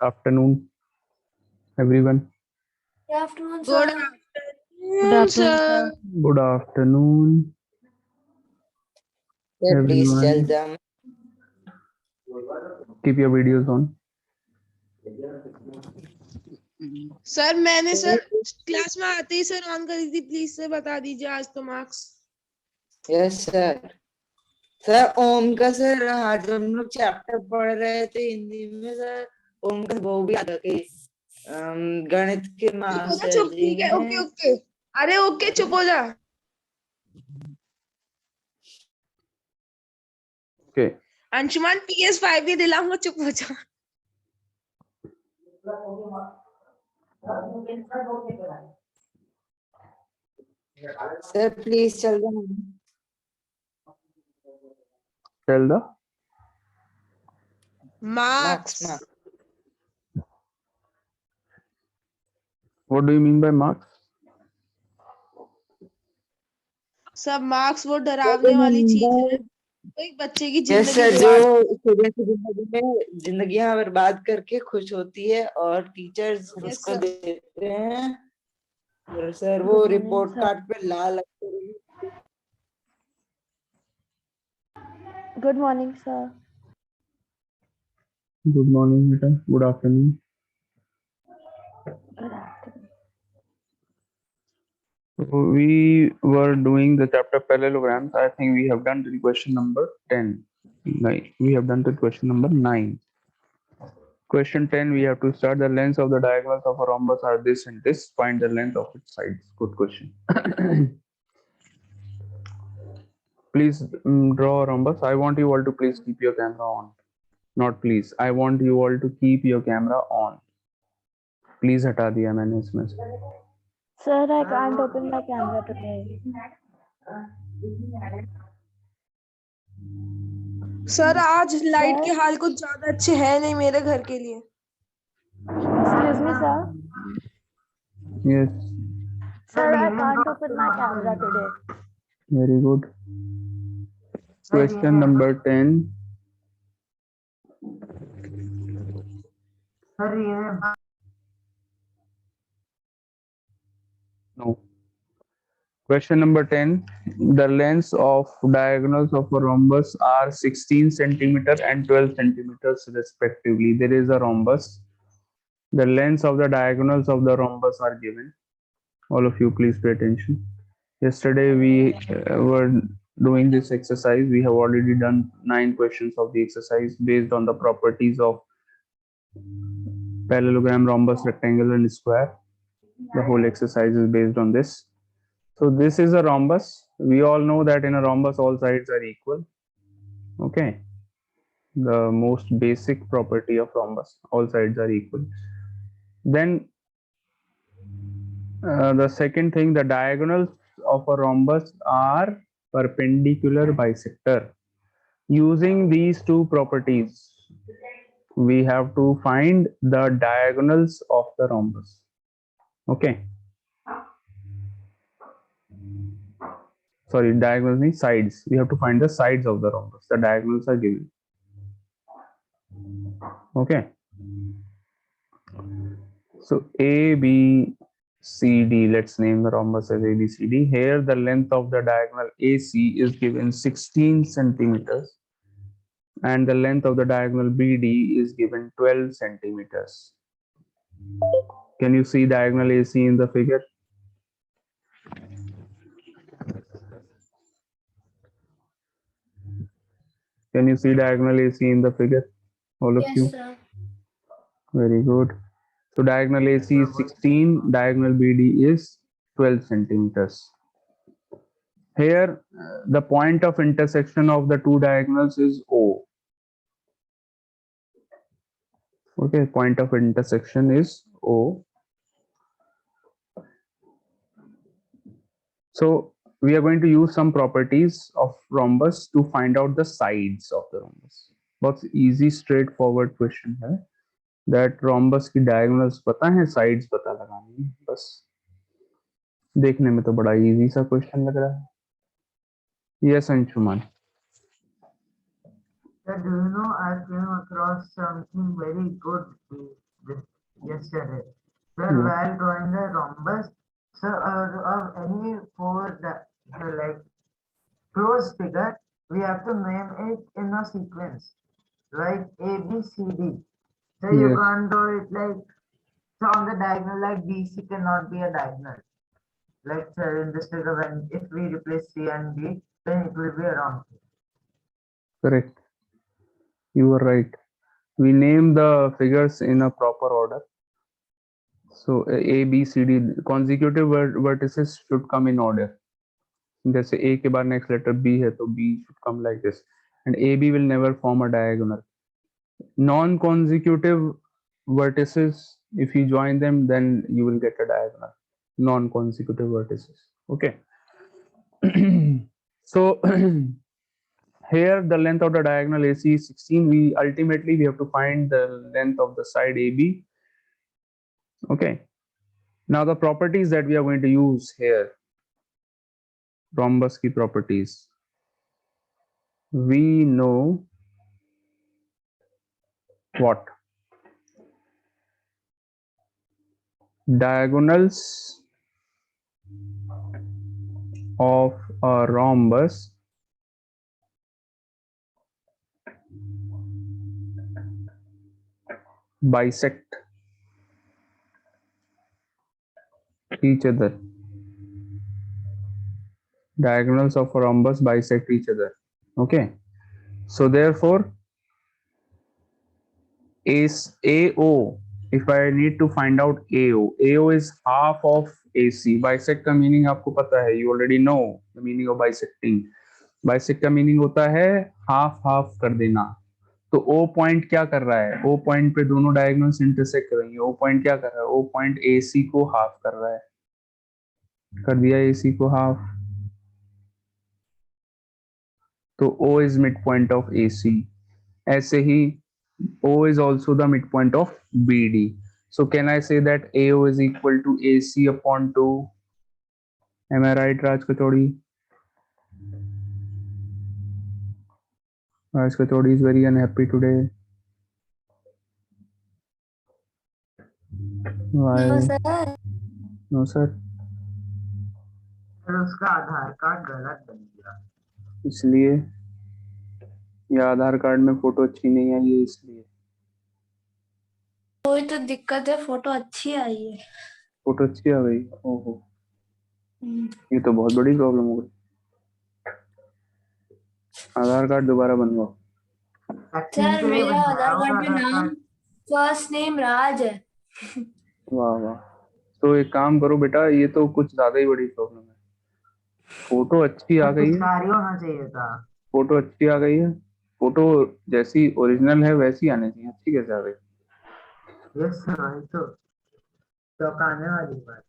Afternoon, everyone. Good afternoon, Good sir. afternoon, sir. Good afternoon, Sir, please tell everyone. them. Keep your videos on. Sir मैंने sir class में आते ही sir on करी थी, please sir बता दीजिए आज तो मार्क्स। Yes sir. सर ओम का सर आज हम लोग चैप्टर पढ़ रहे थे हिंदी में सर, ओम का वो भी याद है गणित के मास्टर चुप, जी ठीक है, ओके ने। ओके, अरे ओके चुप हो जा। Okay. अंशुमान PS5 भी दिलाऊंगा, चुप हो जा। Sir please tell them. Tell the marks. what do you mean by marks? सब मार्क्स वो डरावने वाली चीज है, तो एक बच्चे की यस जिंदगी सर, जो बिगाड़। स्टूडेंट की जिंदगी में जिंदगियां बर्बाद करके खुश होती है और टीचर्स उसको sir. देते हैं। और सर वो रिपोर्ट कार्ड पे लाल अक्षर। Good morning, sir. Good morning, Mita. Good afternoon. Good afternoon. So we were doing the chapter parallelograms. I think we have done till question number 10. We have done till question number 9. Question 10, we have to start. The lengths of the diagonals of a rhombus are this and this. Find the length of its sides. Good question. Please draw a rhombus. I want you all to please keep your camera on. Not please. I want you all to keep your camera on. Please हटा दिया मैंने इसमें से. Sir, I can't open my camera today. Sir आज light के हाल कुछ ज्यादा अच्छे हैं नहीं मेरे घर के लिए। Excuse me, sir. Yes. Sir, I can't open my camera today. Very good. Question number 10. No. Question number 10. The lengths of diagonals of a rhombus are 16 centimeter and 12 centimeters respectively. There is a rhombus. The lengths of the diagonals of the rhombus are given. All of you please pay attention. Yesterday we were doing this exercise. We have already done 9 questions of the exercise based on the properties of parallelogram, rhombus, rectangle and square. The whole exercise is based on this. So this is a rhombus. We all know that in a rhombus all sides are equal. Okay. The most basic property of rhombus, all sides are equal. Then the second thing, the diagonals of a rhombus are perpendicular bisector. Using these two properties, we have to find the diagonals of the rhombus. Okay. Sorry, diagonals means sides. We have to find the sides of the rhombus. The diagonals are given. Okay. So A, B, C, D. Let's name the rhombus as A, B, C, D. Here the length of the diagonal AC is given 16 centimeters. And the length of the diagonal BD is given 12 centimeters. Can you see diagonal AC in the figure? Can you see diagonal AC in the figure? All of you? Yes, sir. Very good. So diagonal AC is 16, diagonal BD is 12 centimeters. Here, the point of intersection of the two diagonals is O. Okay, point of intersection is O. So we are going to use some properties of rhombus to find out the sides of the rhombus. बहुत easy straightforward question है. That rhombus की diagonals पता है, sides पता लगानी है बस. देखने में तो बड़ा easy सा question लग रहा है. Yes, Anshuman. Sir, do you know I came across something very good Yes, sir. Sir, Yeah. while drawing the rhombus, sir, of any four like close figure, we have to name it in a sequence, like A, B, C, D. So you Yes. can't do it like so on the diagonal, like BC cannot be a diagonal. Like sir, in this figure, when if we replace C and D, then it will be a wrong. Correct. You are right. We name the figures in a proper order. So A, B, C, D consecutive vertices should come in order. जैसे A के बाद next letter B है तो B should come like this, and AB will never form a diagonal. Non-consecutive vertices, if you join them, then you will get a diagonal. Non-consecutive vertices. Okay. So here the length of the diagonal AC is 16. We ultimately we have to find the length of the side AB. Okay. Now the properties that we are going to use here, rhombus की properties. We know what? Diagonals of a rhombus bisect each other. Diagonals of a rhombus bisect each other. Okay. So therefore, is AO. If I need to find out AO is half of AC. Bisect का meaning आपको पता है. You already know the meaning of bisecting. Bisect का meaning होता है half half कर देना. तो O पॉइंट क्या कर रहा है? O पॉइंट पे दोनों डायगोनल्स इंटरसेक्ट करेंगे. O पॉइंट क्या कर रहा है? O पॉइंट AC को हाफ कर रहा है. कर दिया AC को हाफ. तो O is midpoint of AC. ऐसे ही O is also the midpoint of BD. So can I say that AO is equal to AC upon 2? Am I right, Raj Kachori? Raj Kachori is very unhappy today. Why? No, sir. No, sir. Sir उसका आधार card गलत बन गया. इसलिए या आधार card में photo अच्छी नहीं आई है इसलिए. कोई तो दिक्कत है, फोटो अच्छी आई है. फोटो अच्छी आ गई. ओहो, ये तो बहुत बड़ी प्रॉब्लम हो गई. आधार कार्ड दोबारा बनवाओ. सर मेरा आधार कार्ड में नाम फर्स्ट नेम राज है. वाह वाह. तो एक काम करो बेटा, ये तो कुछ ज्यादा ही बड़ी प्रॉब्लम है. फोटो अच्छी आ गई है. पिचकारी होना चाहिए था. फोटो अच्छी आ गई है. फोटो जैसी ओरिजिनल है वैसी आनी चाहिए. अच्छी कैसे आ गई? यस सर, वही तो चौंकाने वाली बात.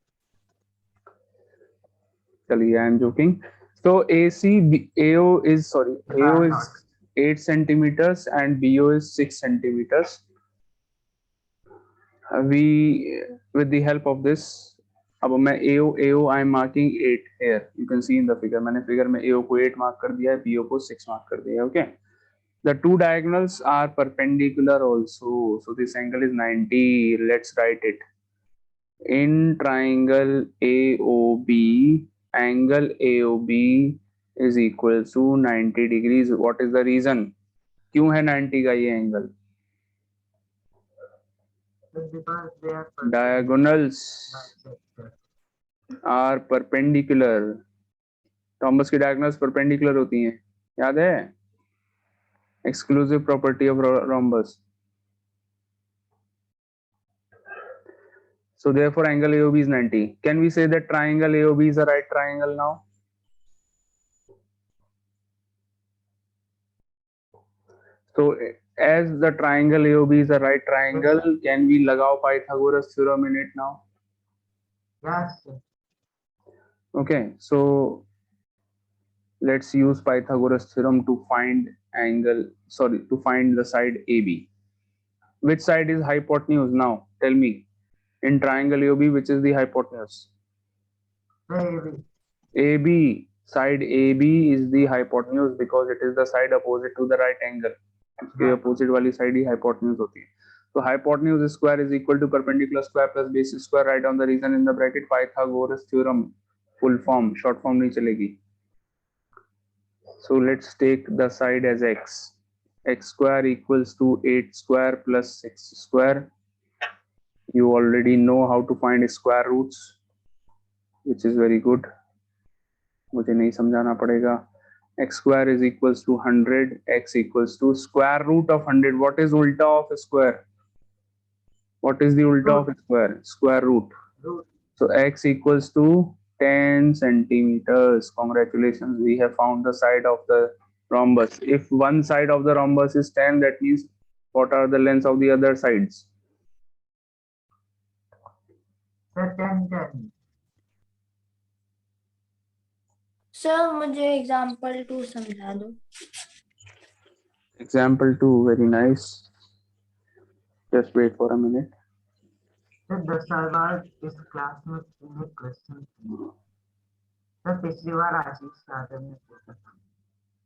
चलिए, I am joking. So AO is 8 centimeters and BO is 6 centimeters. We with the help of this, अब मैं AO I am marking 8 here. You can see in the figure. मैंने फिगर में AO को 8 मार्क कर दिया है, BO को 6 mark कर दिया है. Okay. The two diagonals are perpendicular also. So this angle is 90. Let's write it. In triangle AOB, angle AOB is equal to 90 degrees. What is the reason? क्यों है 90 का ये angle? Diagonals are perpendicular. Rhombus की diagonals perpendicular होती हैं, याद है? Exclusive property of rhombus. So therefore angle AOB is 90. Can we say that triangle AOB is a right triangle now? So as the triangle AOB is a right triangle, can we lagao Pythagoras theorem in it now? Yes. Okay, so let's use Pythagoras theorem to find to find the side AB. Which side is hypotenuse now? Tell me. In triangle AOB, which is the hypotenuse? AB. Side AB is the hypotenuse because it is the side opposite to the right angle. उसके opposite वाली side ही hypotenuse होती है. So hypotenuse square is equal to perpendicular square plus base square. Write down the reason in the bracket. Pythagoras theorem, full form, short form नहीं चलेगी. So let's take the side as x. X square equals to 8 square plus 6 square. You already know how to find square roots, which is very good. मुझे नहीं समझाना पड़ेगा. X square is equals to 100. X equals to square root of 100. What is ulta of square? What is the ulta of square? Square root. So x equals to 10 centimeters. Congratulations, we have found the side of the rhombus. If one side of the rhombus is 10, that means what are the lengths of the other sides? Sir, 10. Sir मुझे example 2 समझा दो. Example 2, very nice. Just wait for a minute. Sir, 10 साल बाद इस class में इन्हें question sir पिछली बार आशीष sir ने पूछा था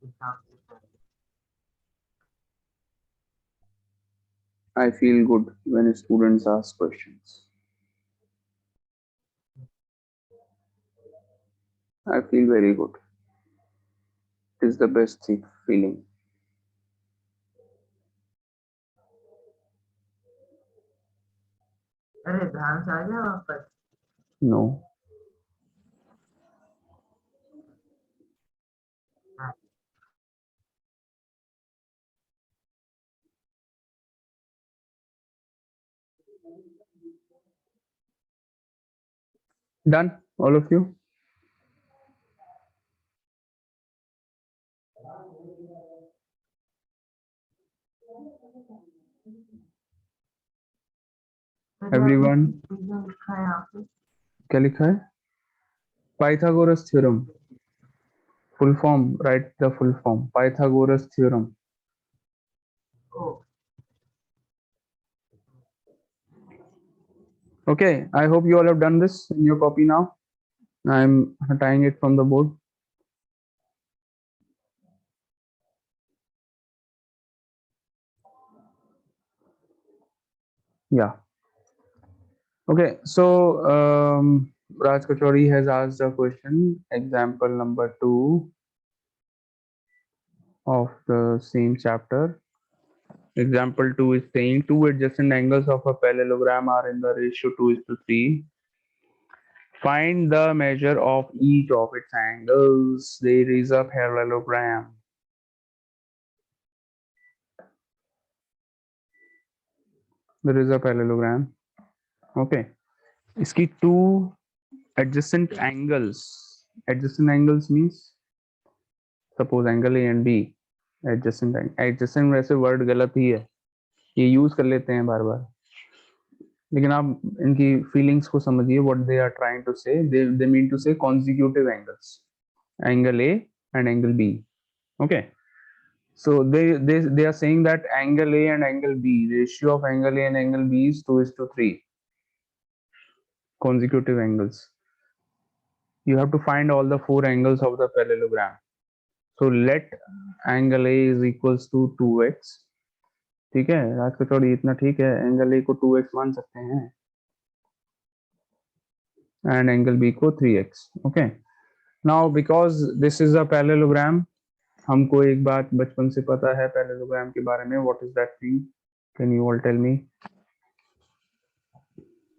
एग्जाम से पहले. I feel good when students ask questions. I feel very good. It is the best feeling. अरे ध्यान से आ गया वापस. No. Done, all of you? Everyone? लिखा है यहाँ पे. क्या लिखा है? Pythagoras theorem. Full form, write the full form. Pythagoras theorem. Oh. Okay, I hope you all have done this in your copy now. I'm tying it from the board. Yeah. Okay, so Raj Kachori has asked a question, example number 2 of the same chapter. Example 2 is saying two adjacent angles of a parallelogram are in the ratio 2:3. Find the measure of each of its angles. There is a parallelogram. There is a parallelogram. Okay. Iski two adjacent angles. Adjacent angles means suppose angle A and B. Adjacent वैसे word गलत ही है, ये use कर लेते हैं बार बार, लेकिन आप इनकी फीलिंग्स को समझिए. What they are trying to say, they mean to say consecutive angles, angle A and angle B. Okay, so they are saying that angle A and angle B, ratio of angle A and angle B is 2:3, consecutive angles. You have to find all the four angles of the parallelogram. So let angle A is equals to 2x. ठीक है राज कचौड़ी, इतना ठीक है. Angle A को 2x मान सकते हैं and angle B को 3x. Okay, now because this is a parallelogram, हमको एक बात बचपन से पता है पैरेललोग्राम के बारे में. What is that thing? Can you all tell me?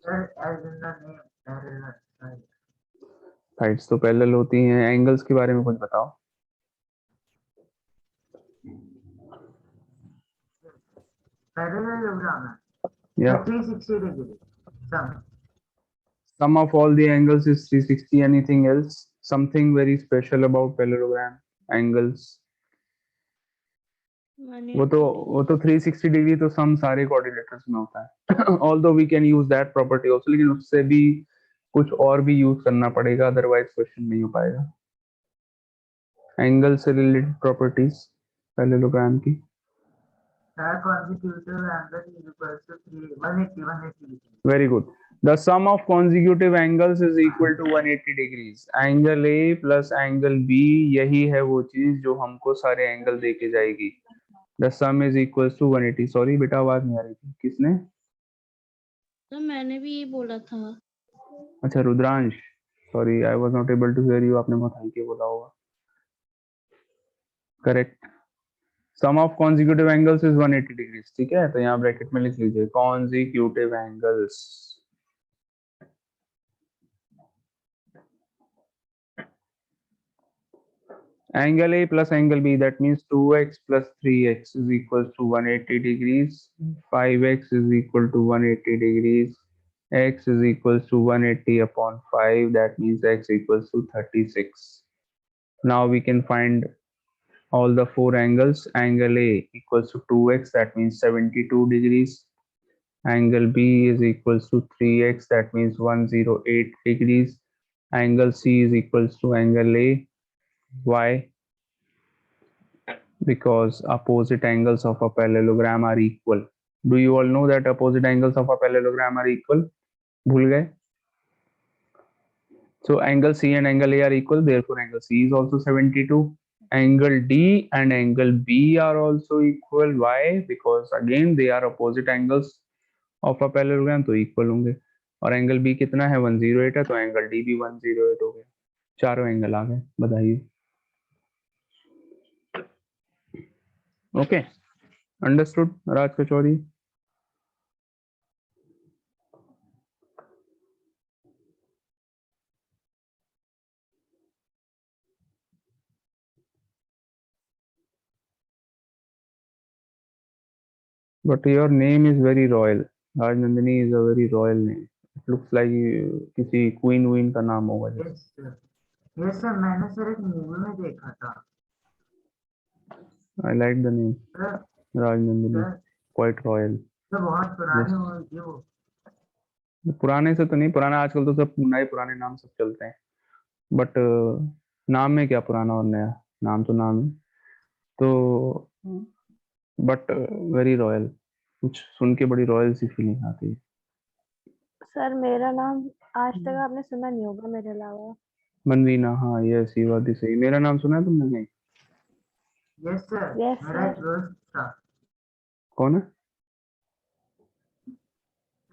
Sir, as in the name, parallel side. Sides तो पैरेलल होती हैं. एंगल्स के बारे में कुछ बताओ. Parallelogram. या 360 degree. sum of all the angles is 360. Anything else? Something very special about parallelogram angles? वो तो 360 डिग्री तो सम सारे कोऑर्डिनेटर्स में होता है. Although we can use that property also, लेकिन उससे भी कुछ और भी यूज करना पड़ेगा, अदरवाइज क्वेश्चन नहीं हो पाएगा. एंगल से रिलेटेड प्रॉपर्टीज पैरेललोग्राम की. Consecutive angle is equal to 180 degree. Very good. The sum of consecutive angles is equal to 180 degrees. Angle A plus angle B, यही है वो चीज जो हमको सारे एंगल दे के जाएगी. The sum is equals to 180। Sorry बेटा आवाज नहीं आ रही थी, किसने? तो मैंने भी ये बोला था। अच्छा Rudransh, sorry I was not able to hear you, आपने बहुत हल्के बोला होगा। Correct. Sum of consecutive angles is 180 degrees, ठीक है, तो यहाँ ब्रैकेट में लिख लीजिए consecutive angles. Angle A plus angle B, that means 2x plus 3x is equals to 180 degrees. 5x is equal to 180 degrees. X is equals to 180 upon 5, that means x equals to 36. Now we can find all the four angles. Angle A equals to 2x, that means 72 degrees. Angle B is equals to 3x, that means 108 degrees. Angle C is equals to angle A. Why? Because opposite angles of a parallelogram are equal. Do you all know that opposite angles of a parallelogram are equal? भूल गए? So angle C and angle A are equal, therefore angle C is also 72. Angle D and angle B are also equal. Why? Because again they are opposite angles of a parallelogram, तो equal होंगे. और angle B कितना है? 108 है, तो angle D भी 108 हो गया. चारों एंगल आ गए. बताइए. Okay, understood, Raj kachori? But your name is very royal. Raj Nandini is a very royal name. It looks like किसी queen ween का नाम होगा जैसे. यस सर, यस सर, मैंने सर एक मूवी में देखा था I like the name sir. Raj Nandini. Sir Quite royal. तो बहुत पुरानी Yes. मूवी थी वो। पुराने से तो नहीं, पुराना आजकल तो सब नए पुराने नाम सब चलते हैं. बट नाम में क्या पुराना और नया, नाम तो नाम है. तो बट वेरी रॉयल, कुछ सुन के बड़ी रॉयल सी फीलिंग आती है. सर मेरा नाम आज तक आपने सुना नहीं होगा मेरे अलावा। मनवीना, हाँ यस ये बात ही सही. मेरा नाम सुना है तुमने कहीं? यस सर, Yes, मेरा एक sir. दोस्त था कौन है?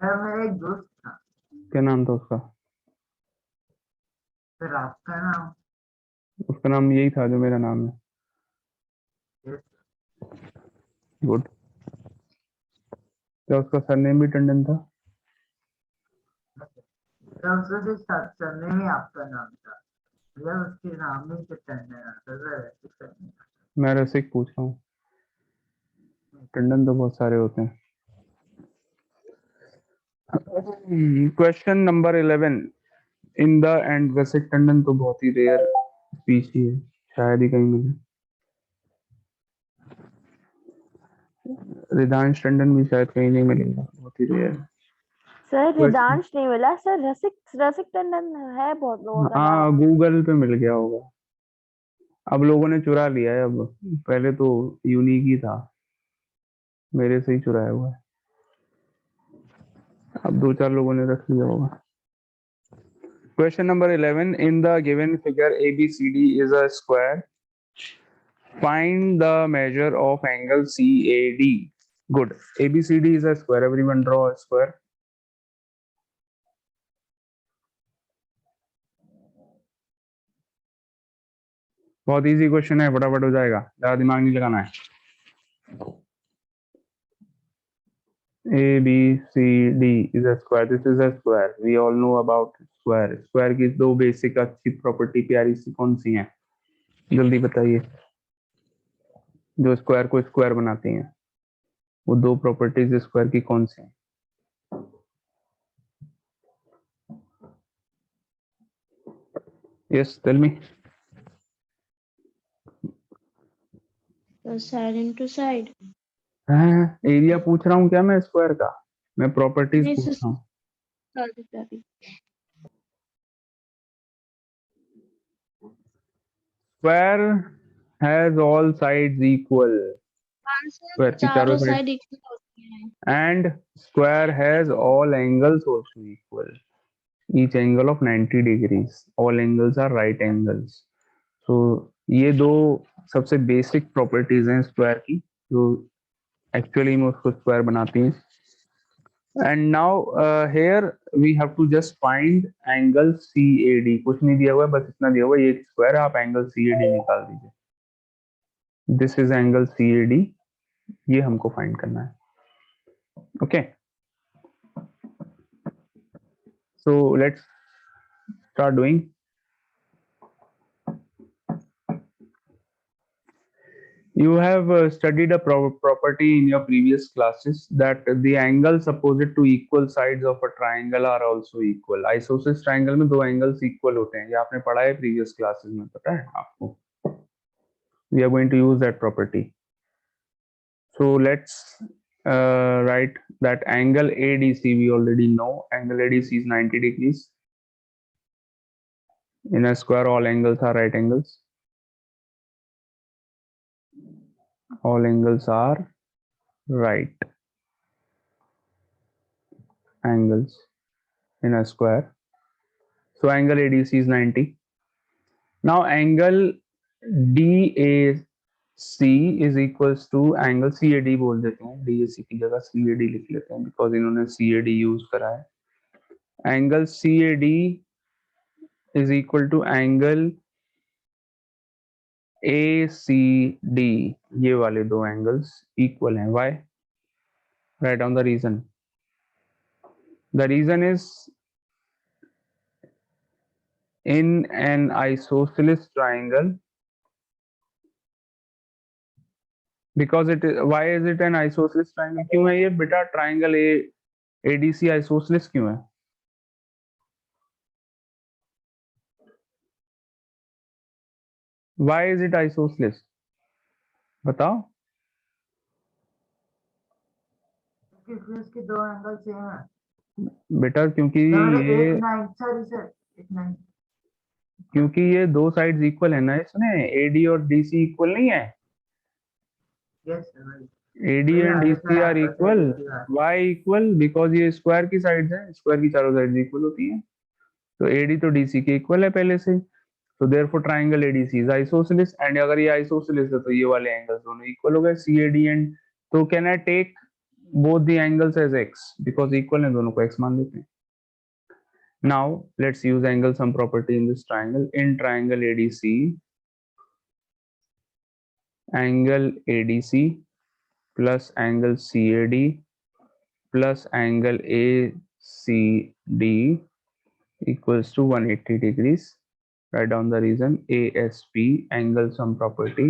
सर, मेरा एक दोस्त था क्या नाम था उसका? सर। आपका नाम? उसका नाम यही था जो मेरा नाम है. Yes good. क्या उसका सरनेम भी टंडन था? सर, उसका जो सरनेम ही आपका नाम था, मतलब उसके नाम में से टंडन आता सर, ऐसे सरनेम। मैं रसिक पूछ रहा हूँ, टंडन तो बहुत सारे होते हैं. Question number 11 in the end. वैसे टंडन तो बहुत ही रेयर स्पीशी है, शायद ही कहीं मिले. रिदांश टंडन भी शायद कहीं नहीं मिलेगा, बहुत ही रेयर. सर रिदांश नहीं मिला सर, रसिक रसिक टंडन है बहुत लोगों का नाम। हाँ गूगल पे मिल गया होगा, अब लोगों ने चुरा लिया है. अब पहले तो यूनिक ही था, मेरे से ही चुराया हुआ है. अब दो चार लोगों ने रख लिया होगा. Question number 11. In the given figure, ABCD is a square. Find the measure of angle CAD. Good. ABCD is a square. Everyone draw a square. बहुत इजी क्वेश्चन है, फटाफट हो जाएगा, ज़्यादा दिमाग नहीं लगाना है. ABCD is a square. This is a square. We all know about square. Square की दो बेसिक अच्छी प्रॉपर्टी प्यारी सी कौन सी हैं? जल्दी बताइए. जो स्क्वायर को स्क्वायर बनाती हैं, वो दो प्रॉपर्टीज स्क्वायर की कौन सी हैं? Yes tell me. Side into side. Area पूछ रहा हूँ क्या मैं स्क्वायर का? मैं प्रॉपर्टीज नहीं पूछ सर, रहा हूँ. Sorry. Square has all sides equal. Square की चारों चारों साइड. साइड इक्वल होती हैं। And square has all angles also equal. Each angle of 90 degrees. All angles are right angles. So ये दो सबसे बेसिक प्रॉपर्टीज हैं स्क्वायर की, जो एक्चुअली में उसको स्क्वायर बनाती हैं। And now here we have to just find angle CAD। कुछ नहीं दिया हुआ है, बस इतना दिया हुआ है, ये एक स्क्वायर है, आप एंगल CAD निकाल दीजिए। दिस इज एंगल CAD, ये हमको फाइंड करना है। Okay, so let's start doing. You have studied a property in your previous classes that the angles opposite to equal sides of a triangle are also equal. Isosceles triangle में दो angles equal होते हैं, ये आपने पढ़ा है previous classes में, पता है आपको? We are going to use that property. So let's write that angle ADC. We already know angle ADC is 90 degrees. In a square, all angles are right angles. All angles are right angles in a square. So angle ADC is 90. Now angle DAC is equals to angle CAD बोल देते हैं, DAC की जगह CAD लिख लेते हैं because इन्होंने CAD use करा है। Angle CAD is equal to angle ACD। ये वाले दो एंगल्स इक्वल हैं। Why? Write down the reason. The reason is in an isosceles triangle, because it is, why is it an isosceles triangle? क्यों है ये बेटा ट्राइंगल ADC isosceles क्यों है? Why is it isosceles? बताओ। क्योंकि इसके दो एंगल सेम है। बेटा क्योंकि ये 89 सॉरी सर 89 क्योंकि ये दो साइड्स इक्वल है ना, इसमें AD और DC इक्वल नहीं है। Yes sir AD and DC are equal. Why equal? Because ये स्क्वायर की साइड्स हैं, स्क्वायर की चारों साइड्स इक्वल होती हैं, तो AD तो DC के इक्वल है पहले से। So therefore triangle ADC is isosceles, and अगर ये isosceles है तो ये वाले एंगल्स दोनों इक्वल हो गए CAD एंड। तो can I take both the angles as x because equal है, दोनों को x मान लेते हैं। Now let's use angle sum property in this triangle. In triangle ADC, angle ADC plus angle CAD plus angle ACD equals to 180 degrees. Write down the reason. ASP, angle sum property.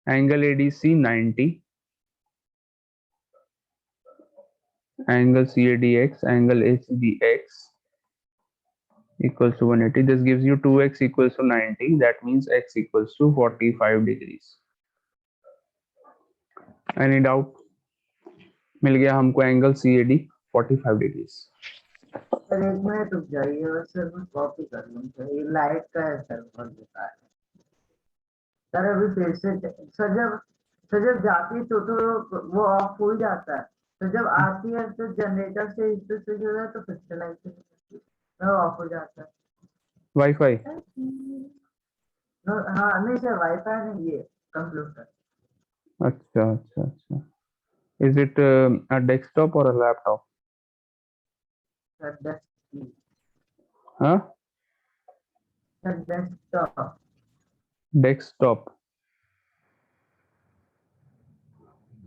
Angle ADC 90, angle CADX, angle ACDX equals to 180. This gives you 2x equals to 90. That means x equals to 45 degrees. Any doubt? मिल गया हमको angle CAD 45 degrees. Sir एक minute रुक जाइए और sir मैं copy कर लूँ sir, ये लाइट का है सर, बहुत बेकार है सर। अभी फिर से सर जब जाती है तो वो ऑफ हो जाता है, तो जब आती है तो जनरेटर से इस पे स्विच हो जाए तो फिर से लाइट ऑफ हो जाता है। वाईफाई? हाँ नहीं सर वाईफाई नहीं, ये कंप्यूटर। अच्छा अच्छा अच्छा। Is it a desktop or a laptop? Sir Huh? Desktop. Desktop.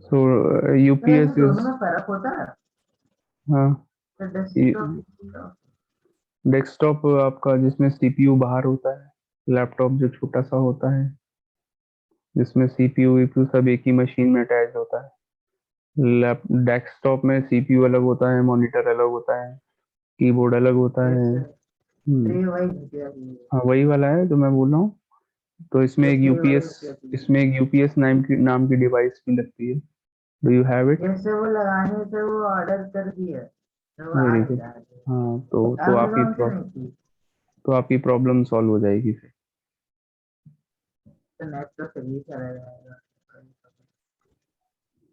So UPS is, दोनों में फर्क होता है हाँ, सर। डेस्कटॉप डेस्कटॉप आपका जिसमें CPU बाहर होता है, लैपटॉप जो छोटा सा होता है जिसमें CPU वीपीयू सब एक ही मशीन में अटैच होता है। डेस्कटॉप में CPU अलग होता है, मॉनिटर अलग होता है, कीबोर्ड अलग होता है। हाँ वही वाला है जो मैं बोल रहा हूँ। तो इसमें एक UPS नाम की डिवाइस भी लगती है। Do you have it? जैसे वो लगाने से वो ऑर्डर कर दिया तो वो आ वेरी गुड। जाएगा। हाँ Amazon तो आपकी प्रॉब्लम सॉल्व हो जाएगी फिर। तो नेट तो सही चला जाएगा,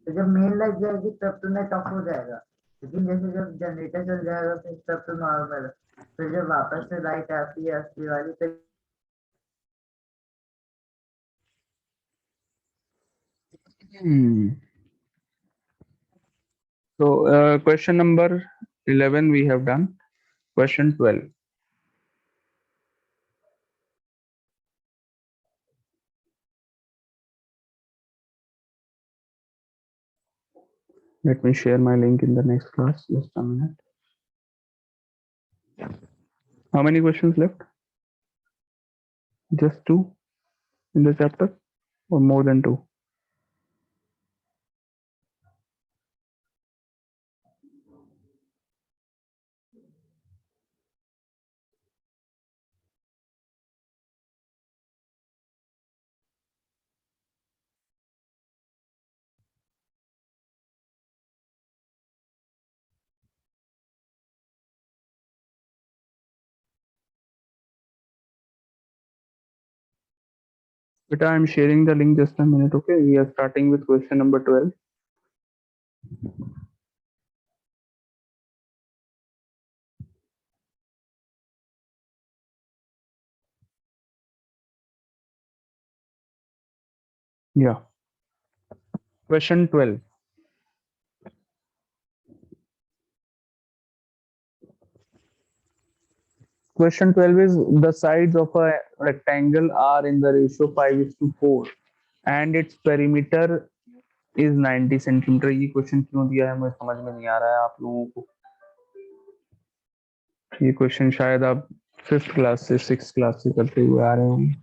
तो जब मेल लग जाएगी तब तो नेट ऑफ हो जाएगा, लेकिन जैसे जब जनरेटर चल जाएगा फिर तब तो नॉर्मल है। फिर जब वापस से लाइट आती है असली वाली तो So question number 11 we have done. Question 12. Let me share my link in the next class. Just a minute. How many questions left? Just two in the chapter, or more than two? But I am sharing the link. Just a minute. Okay, we are starting with question number 12. Yeah. Question 12. Question 12 is the sides of a rectangle are in the ratio 5:4 and its perimeter is 90 centimetre. ये question क्यों दिया है मुझे समझ में नहीं आ रहा है आप लोगों को. ये क्वेश्चन शायद आप 5th क्लास से 6th क्लास से करते हुए आ रहे होंगे.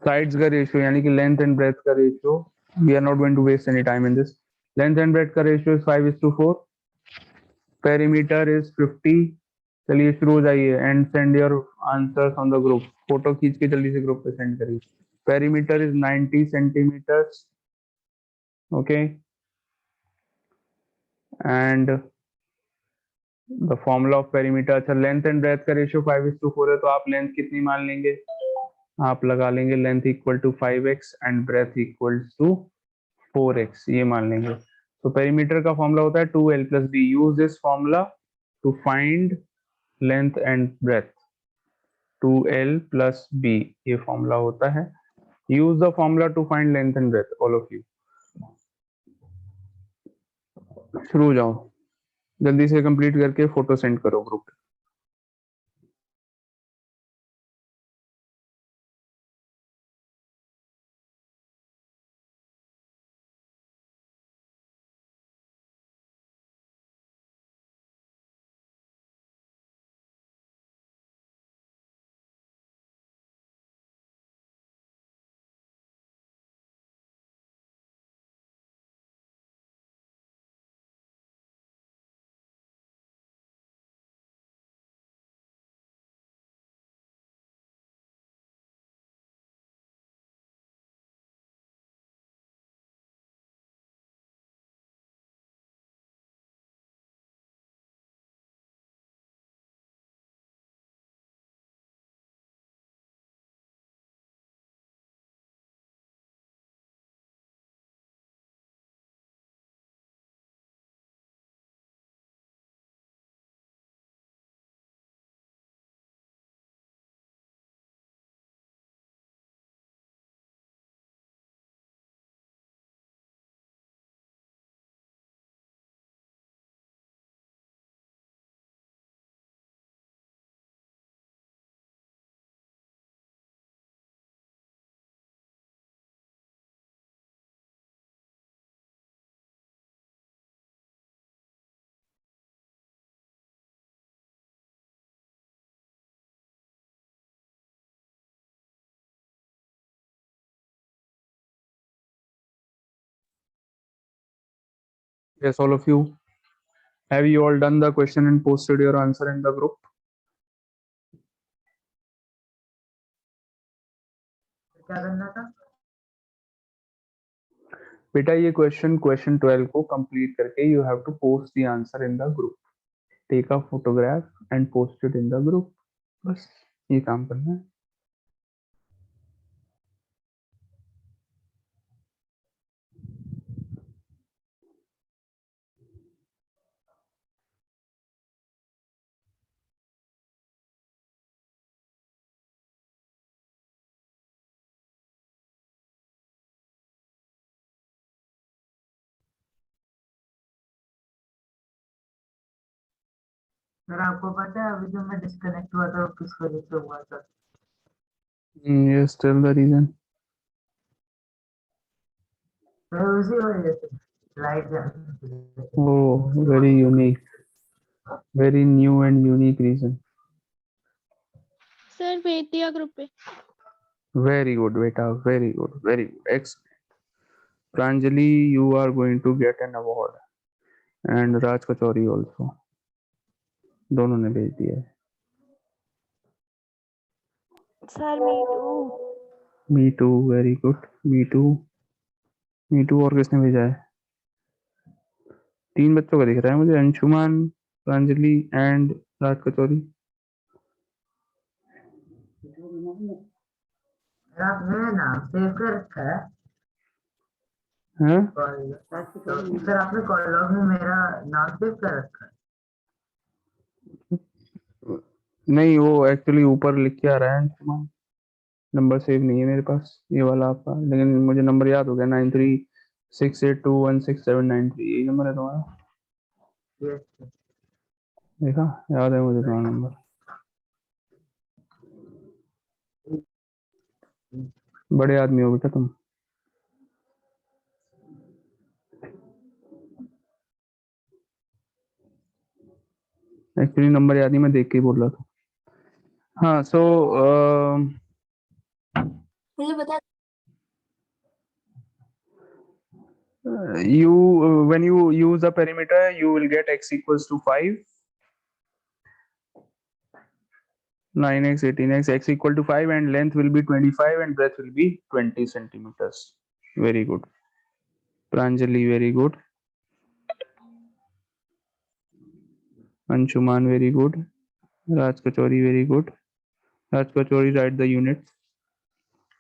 साइड्स का रेशियो यानी कि लेंथ एंड ब्रेथ का ratio. We are not going to waste any time in this. Length and breadth का रेशियो इज 5:4. Perimeter is 50. चलिए शुरू हो जाइए and send your answers on the group. Photo खींच के जल्दी से ग्रुप पे सेंड करिए. Perimeter is 90 centimetres. Okay and the formula of perimeter. अच्छा लेंथ एंड ब्रेथ का रेशियो 5:4 है तो आप लेंथ कितनी मान लेंगे? आप लगा लेंगे length equal to 5x and breadth equal to 4x. ये मान लेंगे. तो पेरीमीटर का फॉर्मूला होता है 2l plus b. Use this formula to find length and breadth. 2l plus b ये फॉर्मूला होता है. Use the formula to find length and breadth all of you. शुरू हो जाओ जल्दी से. कंप्लीट करके फोटो सेंड करो group. Yes, all of you. Have you all done the question and posted your answer in the group? क्या करना था? बेटा ये क्वेश्चन 12 को कंप्लीट करके you have to post the answer in the group. Take a photograph and post it in the group. बस ये काम करना है. सर आपको पता है अभी जो मैं डिस्कनेक्ट हुआ था वो किस वजह से हुआ था? Yes, tell the reason. Sir उसी वजह से लाइट जाने की वजह से। Oh, very unique, very new and unique reason. Sir भेज दिया ग्रुप पे। Very good, beta. Very good, very good. Excellent. Pranjali, you are going to get an award, and Raj Kachori also. दोनों ने भेज दिया है. Sir me too. Me too, very good. Me too. Me too. और किसने भेजा है? 3 बच्चों का दिख रहा है मुझे, Anshuman, Pranjali and Raj kachori. Sir आपने नाम सेव कर रखा है हैं? सर आपने कॉल लॉग में मेरा नाम सेव कर रखा है? नहीं, वो एक्चुअली ऊपर लिख के आ रहा है अंशुमान. नंबर सेव नहीं है मेरे पास, ये वाला आपका, लेकिन मुझे नंबर याद हो गया. 9368216793, यही नंबर है तुम्हारा. Yes sir. देखा, याद है मुझे तुम्हारा नंबर. बड़े आदमी हो बेटा तुम. एक्चुअली नंबर याद नहीं, मैं देख के ही बोल रहा था. हाँ, सो मुझे बता। you when you use a perimeter, you will get x equals to 5, 9x, 18x, x equal to 5, and length will be 25 and breadth will be 20 centimeters. Very good. Pranjali, very good. Anshuman, very good. Raj Kachori, very good. Raj Kachori, write the units.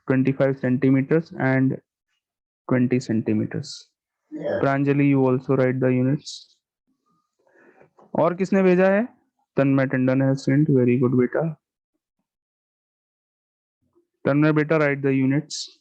25 centimeters and 20 centimeters. Pranjali, you also write the units. और किसने भेजा है? तन्मय Tandon has sent. Very good बेटा. तन्मय बेटा, write the units.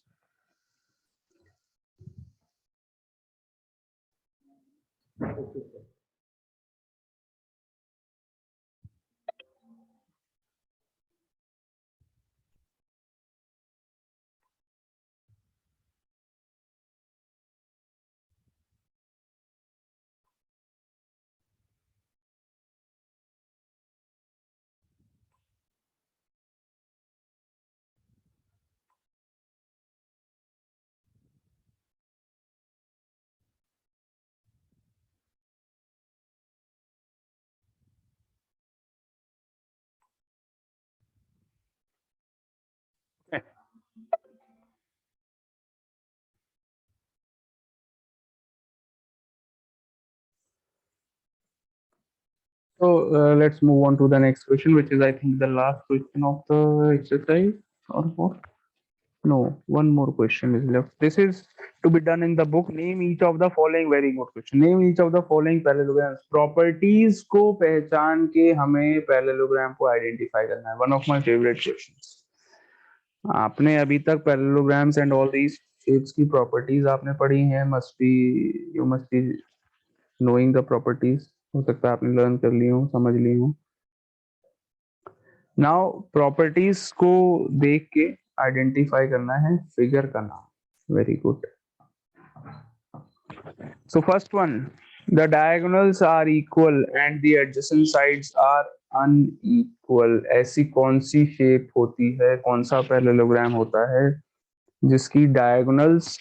So let's move on to the next question, which is I think the last question of the exercise, or what? No, one more question is left. This is to be done in the book. Name each of the following. Very good question. Name each of the following parallelograms. Properties को पहचान के हमें parallelogram को identify करना है. One of my favorite questions. आपने अभी तक parallelograms and all these shapes की properties आपने पढ़ी हैं. You must be knowing the properties. हो सकता है आपने learn कर ली हो, समझ ली हो. नाउ प्रॉपर्टीज को देख के आइडेंटिफाई करना है फिगर का नाम. Very good. So first one, the diagonals are equal and the adjacent sides are unequal. ऐसी कौन सी शेप होती है, कौन सा पैरेललोग्राम होता है जिसकी डायगोनल्स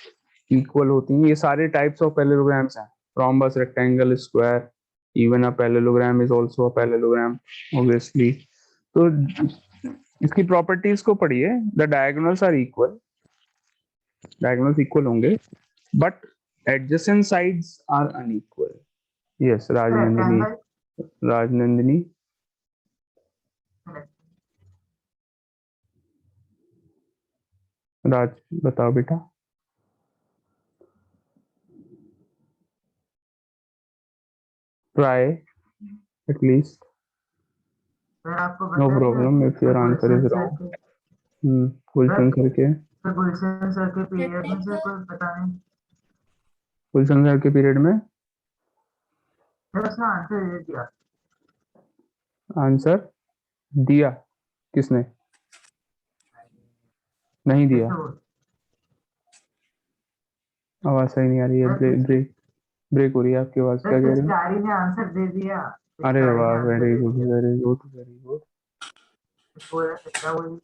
इक्वल होती हैं? ये सारे टाइप्स ऑफ पैरेललोग्राम्स हैं. rhombus, rectangle, square, even a parallelogram is also a parallelogram obviously. तो इसकी प्रॉपर्टीज को पढ़िए. The diagonals are equal, diagonals equal होंगे, but adjacent sides are unequal. Yes, Rajnandini. Rajnandini, Raj बताओ बेटा. Try at least. सर आपको नो पता है problem if your answer is wrong. Gulshan sir के सर गुलशन सर के पीरियड में सर कोई पता नहीं गुलशन सर के पीरियड में सर उसने आंसर दे दिया. आंसर दिया किसने? नहीं दिया। आवाज सही नहीं आ रही है, ब्रेक हो रही है आपकी आवाज। क्या कह रहे हैं? पिचकारी ने आंसर दे दिया। अरे पिचकारी ने वाह, आंसर वेरी दे गुड दिया। Very good very good. बोला सच्चा बोली।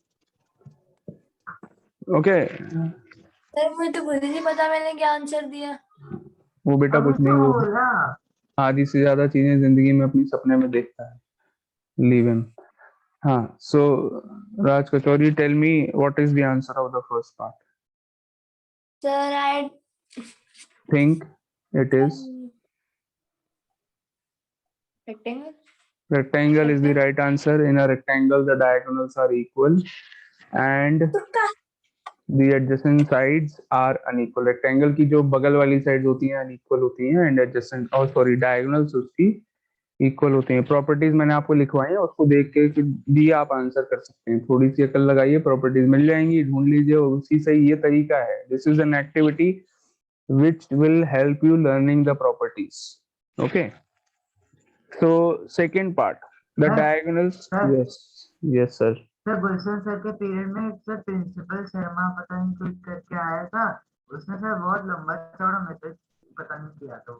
ओके, सर मुझे तो खुद ही नहीं पता मैंने क्या आंसर दिया। वो बेटा अभी कुछ नहीं, तो वो बोला। आधी से ज्यादा चीजें जिंदगी में अपनी सपने में देखता है। Leave him. हाँ, so Raj kachori, tell me what is the answer of the first part? Sir I think it is rectangle. rectangle is the right answer. In a rectangle the diagonals are equal and तुक्का। the adjacent sides are unequal. rectangle की जो बगल वाली sides होती हैं unequal होती हैं and adjacent और सॉरी diagonals उसकी इक्वल होते हैं। प्रॉपर्टीज मैंने आपको लिखवाई है, उसको देख के भी आप आंसर कर सकते हैं। थोड़ी सी अकल लगाइए, प्रॉपर्टीज मिल जाएंगी, ढूंढ लीजिए और उसी से ये तरीका है। This is an activity which will help you learning the properties. Okay, so second part, the sir diagonals. Sir Yes sir. Sir Gulshan sir के पीरियड में सर प्रिंसिपल शर्मा पता नहीं कुछ करके आया था। उसने सर बहुत लंबा चौड़ा मैसेज पता नहीं किया था।